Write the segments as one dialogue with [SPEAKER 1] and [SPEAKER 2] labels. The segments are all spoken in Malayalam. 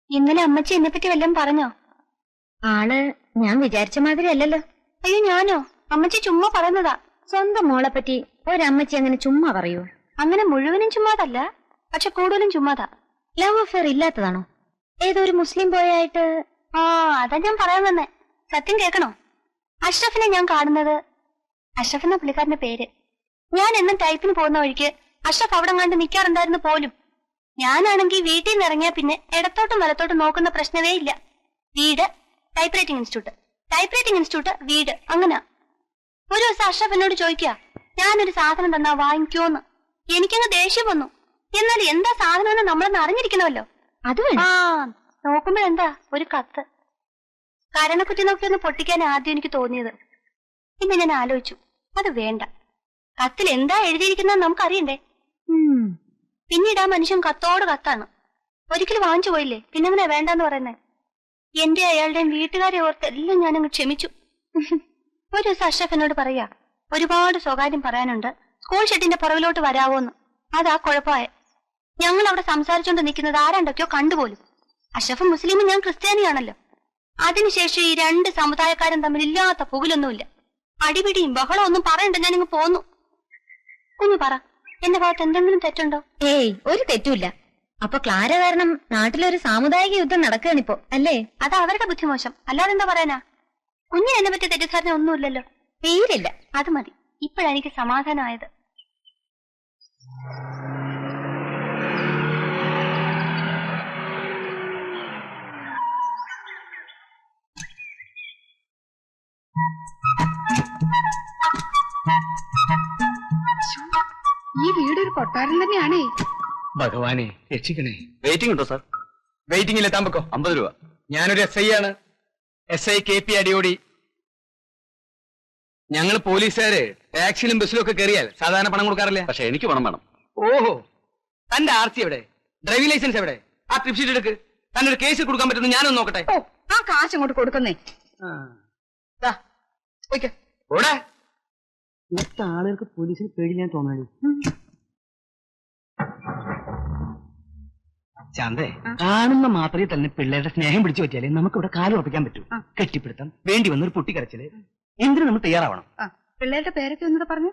[SPEAKER 1] ഇന്നലെ അമ്മച്ചി എന്നെപ്പറ്റി വല്ലതും പറഞ്ഞോ?
[SPEAKER 2] ആള് ഞാൻ വിചാരിച്ച മാതിരി അല്ലല്ലോ.
[SPEAKER 1] അയ്യോ ഞാനോ? അമ്മച്ചി ചുമ്മാ പറയുന്നതാ.
[SPEAKER 2] സ്വന്തം മോളെ പറ്റി ഒരമ്മച്ചി അങ്ങനെ ചുമ്മാ പറയൂ?
[SPEAKER 1] അങ്ങനെ മുഴുവനും ചുമ്മാതല്ല, പക്ഷെ കൂടുതലും ചുമ്മാതാ.
[SPEAKER 2] Love affair ഇല്ലാത്തതാണോ? ഏതൊരു മുസ്ലിം ബോയായിട്ട്?
[SPEAKER 1] അതാ ഞാൻ പറയാൻ വന്നേ. സത്യം കേൾക്കണോ? അഷ്റഫിനെ ഞാൻ കാണുന്നത്, അഷ്റഫ് എന്ന പുള്ളിക്കാരന്റെ പേര്. ഞാൻ എന്നും ടൈപ്പിന് പോകുന്ന വഴിക്ക് അഷ്റഫ് അവിടെ കണ്ട് നിൽക്കാറുണ്ടായിരുന്നു പോലും. ഞാനാണെങ്കിൽ വീട്ടിൽ നിന്ന് ഇറങ്ങിയാ പിന്നെ ഇടത്തോട്ടും വലത്തോട്ടും നോക്കുന്ന പ്രശ്നമേ ഇല്ല. വീട്, type writing institute, type writing institute, വീട്, അങ്ങനെ. ഒരു ദിവസം അഷ്റഫ് എന്നോട് ചോദിക്കുക, ഞാനൊരു സാധനം തന്നാ വാങ്ങിക്കോന്ന്. എനിക്കങ്ങ് ദേഷ്യം വന്നു. എന്നാൽ എന്താ സാധനം നമ്മളൊന്ന് അറിഞ്ഞിരിക്കണമല്ലോ.
[SPEAKER 2] അത്
[SPEAKER 1] നോക്കുമ്പോഴെന്താ ഒരു കത്ത്. കരണക്കുറ്റി നോക്കി ഒന്ന് പൊട്ടിക്കാൻ ആദ്യം എനിക്ക് തോന്നിയത്. പിന്നെ ഞാൻ ആലോചിച്ചു, അത് വേണ്ട. കത്തിൽ എന്താ എഴുതിയിരിക്കുന്നത് നമുക്കറിയണ്ടേ. പിന്നീട് ആ മനുഷ്യൻ കത്തോട് കത്താണ്. ഒരിക്കലും വാങ്ങിച്ചു പോയില്ലേ, പിന്നെങ്ങനെ വേണ്ടെന്ന് പറയുന്നേ. എന്റെ അയാളുടെയും വീട്ടുകാരെ ഓർത്ത് എല്ലാം ഞാനങ്ങ് ക്ഷമിച്ചു. ഒരു ദിവസം അഷ്റഫ് എന്നോട് പറയാ, ഒരുപാട് സ്വകാര്യം പറയാനുണ്ട്, സ്കൂൾ ഷെഡിന്റെ പുറകിലോട്ട് വരാവോന്ന്. അതാ കുഴപ്പമായ. ഞങ്ങൾ അവിടെ സംസാരിച്ചോണ്ട് നിൽക്കുന്നത് ആരാണ്ടൊക്കെയോ കണ്ടുപോലും. അഷ്റഫ് മുസ്ലിമും ഞാൻ ക്രിസ്ത്യാനിയാണല്ലോ. അതിനുശേഷം ഈ രണ്ട് സമുദായക്കാരും തമ്മിൽ ഇല്ലാത്ത പുകിലൊന്നുമില്ല. അടിപിടിയും ബഹളവും ഒന്നും പറയണ്ട, ഞാനിങ്ങ് പോന്നു. കുഞ്ഞു പറ, എന്റെ ഭാഗത്ത് എന്തെങ്കിലും തെറ്റുണ്ടോ?
[SPEAKER 2] ഏയ്, ഒരു തെറ്റുമില്ല. അപ്പൊ ക്ലാര കാരണം നാട്ടിലൊരു സാമുദായിക യുദ്ധം നടക്കുകയാണിപ്പോ, അല്ലേ?
[SPEAKER 1] അത് അവരുടെ ബുദ്ധിമോശം, അല്ലാതെ എന്താ പറയാനാ? കുഞ്ഞിന് എന്നെ പറ്റിയ തെറ്റിദ്ധാരണ ഒന്നുമില്ലല്ലോ.
[SPEAKER 2] തീരില്ല.
[SPEAKER 1] അത് മതി, ഇപ്പോഴെനിക്ക് സമാധാനമായത്.
[SPEAKER 3] ഈ വീടൊരു കൊട്ടാരം തന്നെയാണേ.
[SPEAKER 4] ഭഗവാനെ രക്ഷിക്കണേ.
[SPEAKER 5] വെയിറ്റിംഗ് ഉണ്ടോ സാർ?
[SPEAKER 4] വെയിറ്റിംഗ് ഇല്ല, താൻ വെക്കോ.
[SPEAKER 5] 50 രൂപ.
[SPEAKER 4] ഞാനൊരു SI ആണ്, SI KP അടിയോടി. ഞങ്ങൾ പോലീസുകാര് ടാക്സിയിലും ബസ്സിലും ഒക്കെ കയറിയാൽ സാധാരണ പണം കൊടുക്കാറില്ല.
[SPEAKER 5] പക്ഷെ എനിക്ക് പണം വേണം.
[SPEAKER 4] ഓഹോ, തന്റെ RC എവിടെ? ഡ്രൈവിംഗ് ലൈസൻസ് എവിടെ? ആ ട്രിപ്പ് ഷീറ്റ് എടുക്ക്. തന്നെ ഒരു കേസ് കൊടുക്കാൻ പറ്റുന്ന ഞാനൊന്ന് നോക്കട്ടെ.
[SPEAKER 3] ഓ, ആ കാശ് അങ്ങോട്ട് കൊടുക്കുന്നേ.
[SPEAKER 4] ഓടെ ഇന്നത്തെ ആളുകൾക്ക് പോലീസിന് പേടിക്കാൻ തോന്നാടി. ചാന്തേ, കാണുന്ന മാത്രമേ തന്നെ പിള്ളേരുടെ സ്നേഹം പിടിച്ചു പറ്റിയാലേ നമുക്ക് ഇവിടെ കാല് ഉറപ്പിക്കാൻ പറ്റൂ. കെട്ടിപ്പിടുത്തം, വേണ്ടി വന്നൊരു പൊട്ടിക്കരച്ചില്, എന്തിനു നമ്മൾ തയ്യാറാവണം.
[SPEAKER 3] പിള്ളേരുടെ പേരൊക്കെ ഒന്നത് പറഞ്ഞു.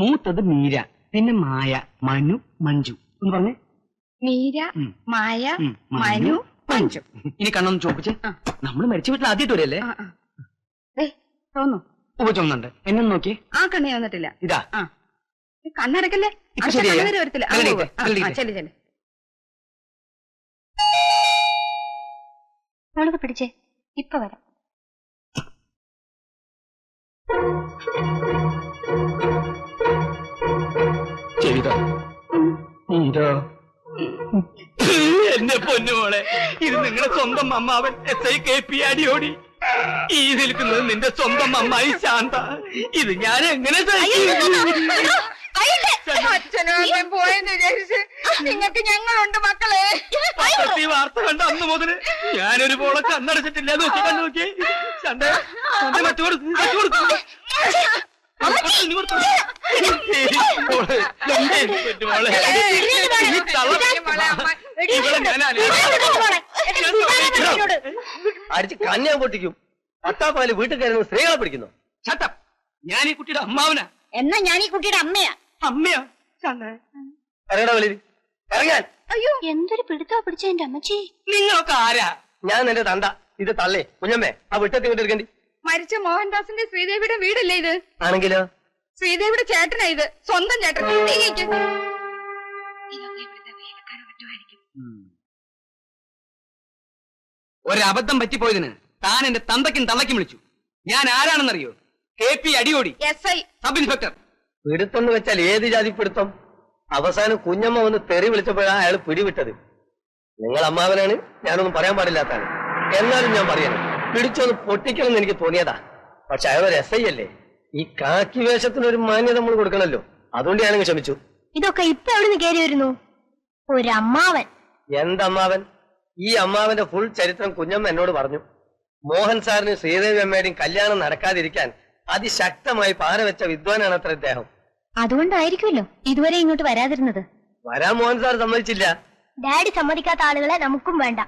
[SPEAKER 4] മൂത്തത് മീര, പിന്നെ മായ, മനു, മഞ്ജു എന്ന് പറഞ്ഞേ.
[SPEAKER 3] മീര, മായ, മനു, മഞ്ജു.
[SPEAKER 4] ഇനി കണ്ണൊന്ന് ചോപ്പിച്ച്. നമ്മൾ മരിച്ച വീട്ടിൽ ആദ്യമായിട്ട് വരല്ലേ?
[SPEAKER 3] തോന്നു
[SPEAKER 4] ഉപ്പ ചുമന്നുണ്ട്. എന്നെ നോക്കി.
[SPEAKER 3] ആ കണ്ണി വന്നിട്ടില്ല.
[SPEAKER 4] ഇതാ
[SPEAKER 3] കണ്ണടക്കല്ലേ, വരത്തില്ല. ചെല്ലു ചെല്ലു.
[SPEAKER 1] മോളത് പിടിച്ചേ, ഇപ്പൊ വരാം.
[SPEAKER 4] എന്റെ പൊന്നുമോളെ, ഇത് നിങ്ങളുടെ സ്വന്തം അമ്മാവൻ SI KP അടിയോടി. ഈ നിൽക്കുന്നത് നിന്റെ സ്വന്തം അമ്മായി ശാന്ത. ഇത് ഞാൻ എങ്ങനെ
[SPEAKER 3] പോയെന്ന് വിചാരിച്ച് നിങ്ങൾക്ക് ഞങ്ങളുണ്ട് മക്കളെ.
[SPEAKER 4] ഈ വാർത്ത കണ്ട അന്ന് മുതല് ഞാനൊരു പോളെ കണ്ണടച്ചിട്ടില്ല. നോക്കി ചണ്ട മറ്റു
[SPEAKER 5] അടിച്ച് കന്യാൻ പൊട്ടിക്കും. പട്ടാപ്പാല് വീട്ടിൽ കയറുന്ന സ്ത്രീകളെ പിടിക്കുന്നു.
[SPEAKER 4] ചട്ടം, ഞാൻ ഈ കുട്ടിയുടെ അമ്മാവനാ.
[SPEAKER 2] എന്നാ ഞാൻ ഈ കുട്ടിയുടെ അമ്മയാ.
[SPEAKER 4] അമ്മയാ?
[SPEAKER 5] ഇറങ്ങടാ വെളിയിൽ, ഇറങ്ങാൻ.
[SPEAKER 1] അയ്യോ, എന്തൊരു പിടുത്തോ പിടിച്ച എന്റെ അമ്മച്ചി.
[SPEAKER 4] നിങ്ങളൊക്കെ ആരാ?
[SPEAKER 5] ഞാൻ നിന്റെ തണ്ട. ഇത് തള്ളേ കുഞ്ഞമ്മേ. ആ വിട്ടത്തി കൊണ്ട് എടുക്കണ്ടി.
[SPEAKER 3] മരിച്ച മോഹൻദാസിന്റെ ശ്രീദേവിയുടെ വീടല്ലേ ഇത്?
[SPEAKER 5] ആണെങ്കിലോ?
[SPEAKER 3] ശ്രീദേവിയുടെ ചേട്ടനാ ഇത്, സ്വന്തം ചേട്ടൻ.
[SPEAKER 4] ഒരബദ്ധം പറ്റിപ്പോയതിന് താൻ എന്റെ തന്തയ്ക്കും തള്ളയ്ക്കും വിളിച്ചു. ഞാൻ ആരാണെന്നറിയോ? KP Adiyodi,
[SPEAKER 3] SI
[SPEAKER 4] sub inspector.
[SPEAKER 5] പിടുത്തെന്ന് വെച്ചാൽ ഏത് ജാതി പിടുത്തം? അവസാനം കുഞ്ഞമ്മ വന്ന് തെറി വിളിച്ചപ്പോഴാണ് അയാൾ പിടിവിട്ടത്. നിങ്ങൾ അമ്മാവനാണ്, ഞാനൊന്നും പറയാൻ പാടില്ലാത്താണ്. എന്നാലും ഞാൻ പറയണം, പിടിച്ചൊന്ന് പൊട്ടിക്കണമെന്ന് എനിക്ക് തോന്നിയതാ. പക്ഷെ അയാളൊരു SI അല്ലേ. ഈ കാക്കി വേഷത്തിനൊരു മാന്യത നമ്മൾ കൊടുക്കണല്ലോ. അതുകൊണ്ട് ഞാനങ്ങ് ക്ഷമിച്ചു.
[SPEAKER 2] ഇതൊക്കെ ഇപ്പൊ എവിടുന്ന് കയറി വരുന്നു? ഒരമ്മാവൻ.
[SPEAKER 5] എന്തമ്മാവൻ? ഈ അമ്മാവന്റെ ഫുൾ ചരിത്രം കുഞ്ഞമ്മ എന്നോട് പറഞ്ഞു. മോഹൻ സാറിന് ശ്രീദേവി അമ്മയുടെയും കല്യാണം നടക്കാതിരിക്കാൻ അതിശക്തമായി പാരവെച്ച വിദ്വാനാണ് അത്ര ഇദ്ദേഹം.
[SPEAKER 2] അതുകൊണ്ടായിരിക്കുമല്ലോ ഇതുവരെ ഇങ്ങോട്ട് വരാതിരുന്നത്.
[SPEAKER 5] വരാൻ മോഹൻ സാർ സമ്മതിച്ചില്ല.
[SPEAKER 2] ഡാഡി സമ്മതിക്കാത്ത ആളുകളെ നമുക്കും വേണ്ട.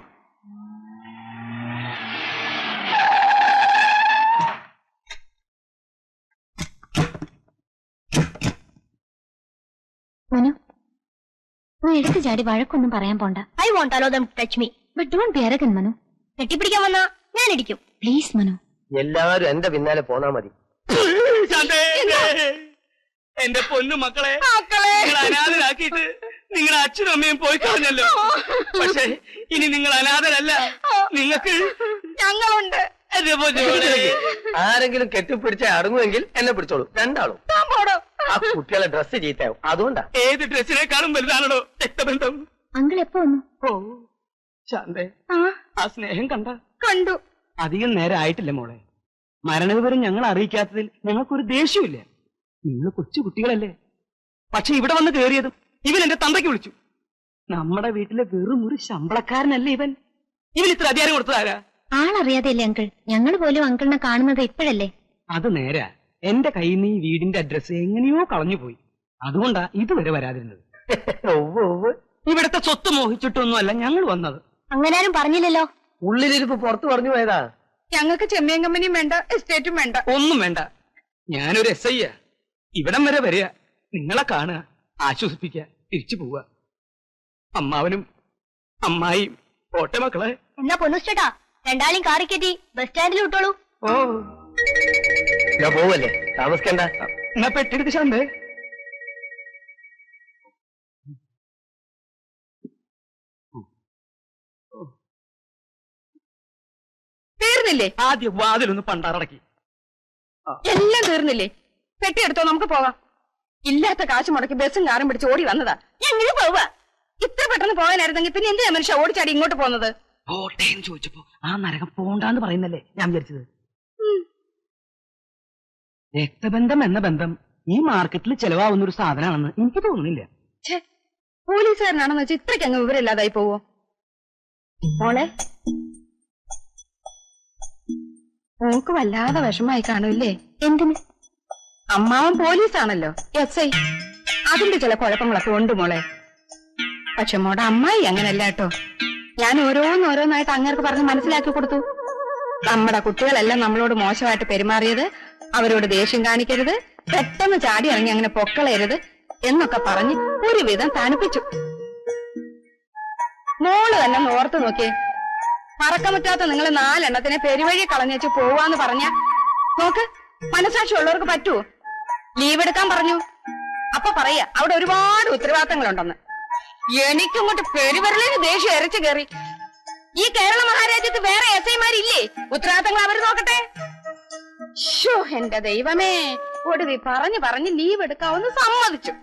[SPEAKER 2] എടുത്തു ചാടി വഴക്കൊന്നും പറയാൻ പോണ്ട.
[SPEAKER 1] I won't allow them touch me.
[SPEAKER 2] But don't be arrogant Manu.
[SPEAKER 1] കെട്ടിപ്പിടിക്കാൻ വന്നാ ഞാൻ ഇടിക്കും.
[SPEAKER 2] പ്ലീസ് മനു.
[SPEAKER 5] എല്ലാവരും എന്റെ പിന്നാലെ പോന്നാ മതി.
[SPEAKER 4] ശാന്തേ, എന്റെ പൊന്നു മക്കളെ നിങ്ങൾ അനാഥരാക്കിയിട്ട് നിങ്ങളുടെ അച്ഛനും അമ്മയും പോയി കളഞ്ഞല്ലോ. പക്ഷേ ഇനി നിങ്ങൾ അനാഥരല്ല, നിങ്ങൾക്ക്
[SPEAKER 3] ഞങ്ങളുണ്ട്.
[SPEAKER 4] എന്റെ പൊന്നുമോളെ.
[SPEAKER 5] ആരെങ്കിലും കെട്ടിപ്പിടിച്ച അടങ്ങുമെങ്കിൽ എന്നെ പിടിച്ചോളൂ, രണ്ടാളും. ആ കുട്ടികളെ ഡ്രസ് ചീത്തയാവും, അതുകൊണ്ടാ.
[SPEAKER 4] ഏത് ഡ്രസ്സിനേക്കാളും വലുതാണോ രക്തബന്ധം?
[SPEAKER 2] അങ്കിൾ എപ്പോ വന്നു?
[SPEAKER 4] ഓ ശാന്തേ, ആ സ്നേഹം
[SPEAKER 3] കണ്ടു.
[SPEAKER 4] അധികം നേരം ആയിട്ടില്ല മോളെ. മരണവിവരം ഞങ്ങൾ അറിയിക്കാത്തതിൽ ഞങ്ങൾക്കൊരു ദേഷ്യമില്ല. നിങ്ങൾ കൊച്ചു കുട്ടികളല്ലേ. പക്ഷെ ഇവിടെ വന്ന് കയറിയതും ഇവൻ എന്റെ തന്തയ്ക്ക് വിളിച്ചു. നമ്മുടെ വീട്ടിലെ വെറും ഒരു ശമ്പളക്കാരനല്ലേ ഇവൻ. ഇവൻ ഇത്ര അധികാരം കൊടുത്തതാരാ?
[SPEAKER 2] ആളറിയാതെയല്ലേ അങ്കിൾ. ഞങ്ങൾ പോലും അങ്കിളിനെ കാണുന്നത് ഇപ്പോഴല്ലേ.
[SPEAKER 4] അത് നേരാ. എന്റെ കയ്യിൽ നിന്ന് ഈ വീടിന്റെ അഡ്രസ് എങ്ങനെയോ കളഞ്ഞുപോയി. അതുകൊണ്ടാ ഇതുവരെ വരാതിരുന്നത്. ഇവിടുത്തെ സ്വത്ത് മോഹിച്ചിട്ടൊന്നുമല്ല ഞങ്ങൾ വന്നത്.
[SPEAKER 1] അങ്ങനാരും പറഞ്ഞില്ലല്ലോ.
[SPEAKER 5] ഉള്ളിലിരിപ്പ് പുറത്തു പറഞ്ഞു പോയതാ.
[SPEAKER 3] ഞങ്ങൾക്ക് ചെമ്മീൻ കമ്പനിയും വേണ്ട, എസ്റ്റേറ്റും വേണ്ട.
[SPEAKER 4] ഒന്നും വേണ്ട. ഞാനൊരു SI യാ. ഇവിടം വരെ വരിക, നിങ്ങളെ കാണുക, ആശ്വസിപ്പിക്കുക, തിരിച്ചു പോവുക. അമ്മാവനും അമ്മായിയും ഓട്ടെ മക്കളെ.
[SPEAKER 1] എന്നാ പൊന്നുസ്റ്റേട്ടാ, രണ്ടാളെയും കാറി കയറ്റി ബസ് സ്റ്റാൻഡിൽ വിട്ടോളൂ.
[SPEAKER 4] ഓ
[SPEAKER 5] ഞാൻ പോവല്ലേ, താമസിക്കണ്ട.
[SPEAKER 4] എന്നാ പെട്ടെടുത്ത് ശാന്തേ.
[SPEAKER 3] തീർന്നില്ലേ?
[SPEAKER 4] ആദ്യം വാതിലൊന്ന് പണ്ടാറടക്കി.
[SPEAKER 3] എല്ലാം തീർന്നില്ലേ? പെട്ടിയെടുത്തോ, നമുക്ക് പോവാം. ഇല്ലാത്ത കാശ് മുടക്കി ബസ്സും കാറും പിടിച്ച് ഓടി വന്നതാ. എങ്ങനെ പോവാ? ഇത്ര പെട്ടെന്ന് പോകാനായിരുന്നെങ്കിൽ പിന്നെ എന്തിനാ മനുഷ്യ ഓടിച്ചാടി ഇങ്ങോട്ട് പോകുന്നത്?
[SPEAKER 4] പോട്ടേന്ന് ചോദിച്ചപ്പോ ആ നരകം പോണ്ടാന്ന് പറയുന്നല്ലേ ഞാൻ വിചാരിച്ചത്. രക്തബന്ധം എന്ന ബന്ധം ഈ മാർക്കറ്റിൽ ചെലവാകുന്ന ഒരു സാധനമാണെന്ന് എനിക്ക് തോന്നുന്നില്ല.
[SPEAKER 3] പോലീസുകാരനാണെന്ന് വെച്ചാൽ ഇത്രയ്ക്ക് അങ്ങ് വിവരമില്ലാതായി പോവോ? മോളെ, മോക്ക് വല്ലാതെ വിഷമായി കാണൂല്ലേ?
[SPEAKER 2] എന്തിന്?
[SPEAKER 3] അമ്മാവൻ പോലീസാണല്ലോ, SI. അതിന്റെ ചില കുഴപ്പങ്ങളൊക്കെ ഉണ്ട് മോളെ. പക്ഷെ മോടെ അമ്മായി അങ്ങനല്ല കേട്ടോ. ഞാൻ ഓരോന്നോരോന്നായിട്ട് അങ്ങേർക്ക് പറഞ്ഞ് മനസ്സിലാക്കി കൊടുത്തു. നമ്മുടെ കുട്ടികളെല്ലാം നമ്മളോട് മോശമായിട്ട് പെരുമാറിയത്, അവരോട് ദേഷ്യം കാണിക്കരുത്, പെട്ടെന്ന് ചാടി ഇറങ്ങി അങ്ങനെ പൊക്കളയരുത് എന്നൊക്കെ പറഞ്ഞ് ഒരുവിധം തണുപ്പിച്ചു. മോള് തന്നെ ഓർത്തു നോക്കിയേ, മറക്കമുറ്റാത്ത നിങ്ങൾ 4 എണ്ണത്തിനെ പെരുവഴി കളഞ്ഞേച്ച് പോവാന്ന് പറഞ്ഞ നോക്ക്, മനസാക്ഷി ഉള്ളവർക്ക് പറ്റുമോ? ലീവ് എടുക്കാൻ പറഞ്ഞു. അപ്പൊ പറയാ അവിടെ ഒരുപാട് ഉത്തരവാദിത്തങ്ങളുണ്ടെന്ന്. എനിക്കിങ്ങോട്ട് പെരുവരലിന് ദേഷ്യം ഇരച്ചു കയറി. ഈ കേരള മഹാരാജ്യത്ത് വേറെ SI-മാരില്ലേ? ഉത്തരവാദിത്തങ്ങൾ അവർ നോക്കട്ടെ. ഷോ, എന്റെ ദൈവമേ, ഒടുവി പറഞ്ഞ് ലീവ് എടുക്കാവുന്ന സമ്മതിച്ചു.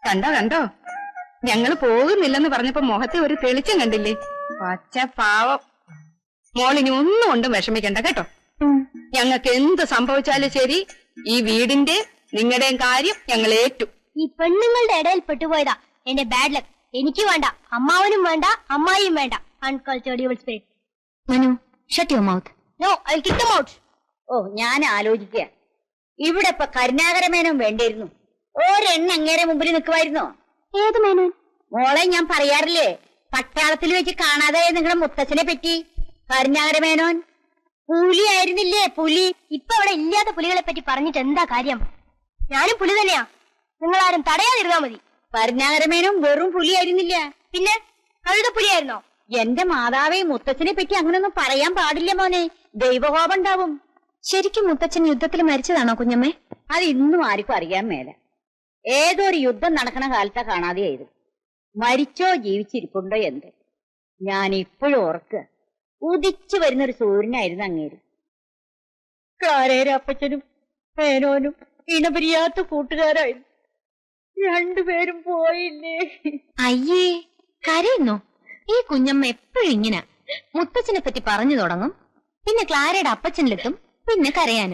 [SPEAKER 3] കണ്ടോ ഞങ്ങള് പോകുന്നില്ലെന്ന് പറഞ്ഞപ്പോ മുഖത്തെ ഒരു തെളിച്ചം കണ്ടില്ലേ? പച്ച പാവം. മോളിനി ഒന്നും കൊണ്ടും വിഷമിക്കണ്ട കേട്ടോ. ഞങ്ങൾക്ക് എന്ത് സംഭവിച്ചാലും ശരി, ഈ വീടിന്റെ നിങ്ങളുടെയും കാര്യം ഞങ്ങൾ ഏറ്റു.
[SPEAKER 1] ഈ പെണ്ണുങ്ങളുടെ ഇടയിൽ പെട്ടുപോയതാ എന്റെ ബാഡ് ലക്ക്. എനിക്ക് വേണ്ട, അമ്മാവനും വേണ്ട, അമ്മായിയും വേണ്ട. Uncultured evil spirit.
[SPEAKER 2] Manu, shut your mouth.
[SPEAKER 1] No, I will kick them out.
[SPEAKER 6] Oh, ഞാൻ ആലോചിക്കുക, ഇവിടെ ഇപ്പൊ കരുണാകരമേനോൻ വേണ്ടിയിരുന്നു. ഒരെണ്ണ അങ്ങേരെ മുമ്പിൽ നിൽക്കുമായിരുന്നോ?
[SPEAKER 1] ഏത് മേനോൻ?
[SPEAKER 6] മോളെ, ഞാൻ പറയാറില്ലേ, പട്ടാളത്തിൽ വെച്ച് കാണാതെ നിങ്ങളുടെ മുത്തച്ഛനെ പറ്റി. കരുണാകരമേനോൻ പുലിയായിരുന്നില്ലേ, പുലി.
[SPEAKER 1] ഇപ്പൊ അവിടെ ഇല്ലാത്ത പുലികളെ പറ്റി പറഞ്ഞിട്ട് എന്താ കാര്യം? ഞാനും പുലി തന്നെയാ, നിങ്ങളാരും തടയാതിരുന്നാ മതി.
[SPEAKER 6] കരുണാകരമേനോൻ വെറും പുലിയായിരുന്നില്ല.
[SPEAKER 1] പിന്നെ കഴുത പുലിയായിരുന്നോ?
[SPEAKER 6] എന്റെ മാതാവേ, മുത്തച്ഛനെ പറ്റി അങ്ങനൊന്നും പറയാൻ പാടില്ല മോനെ, ദൈവകോപം ഉണ്ടാവും.
[SPEAKER 2] ശരിക്കും മുത്തച്ഛൻ യുദ്ധത്തിൽ മരിച്ചതാണോ കുഞ്ഞമ്മേ?
[SPEAKER 6] അത് ഇന്നും ആർക്കും അറിയാൻ മേല. ഏതോ ഒരു യുദ്ധം നടക്കണ കാലത്താ കാണാതെയായത്. മരിച്ചോ ജീവിച്ചിരിപ്പുണ്ടോ എന്ത്? ഞാൻ ഇപ്പോഴും ഓർക്കുക, ഉദിച്ചു വരുന്നൊരു സൂര്യനായിരുന്നു അങ്ങേര്. ക്ലാരേരപ്പച്ചനും മേനോനും ഇണപിരിയാത്ത കൂട്ടുകാരായിരുന്നു. രണ്ടുപേരും പോയില്ലേ?
[SPEAKER 2] അയ്യേ, കരയുന്നോ? ഈ കുഞ്ഞമ്മ എപ്പോഴും ഇങ്ങനെ മുത്തച്ഛനെ പറ്റി പറഞ്ഞു തുടങ്ങും, പിന്നെ ക്ലാരയുടെ അപ്പച്ചനിലെത്തും, പിന്നെ കരയാനും.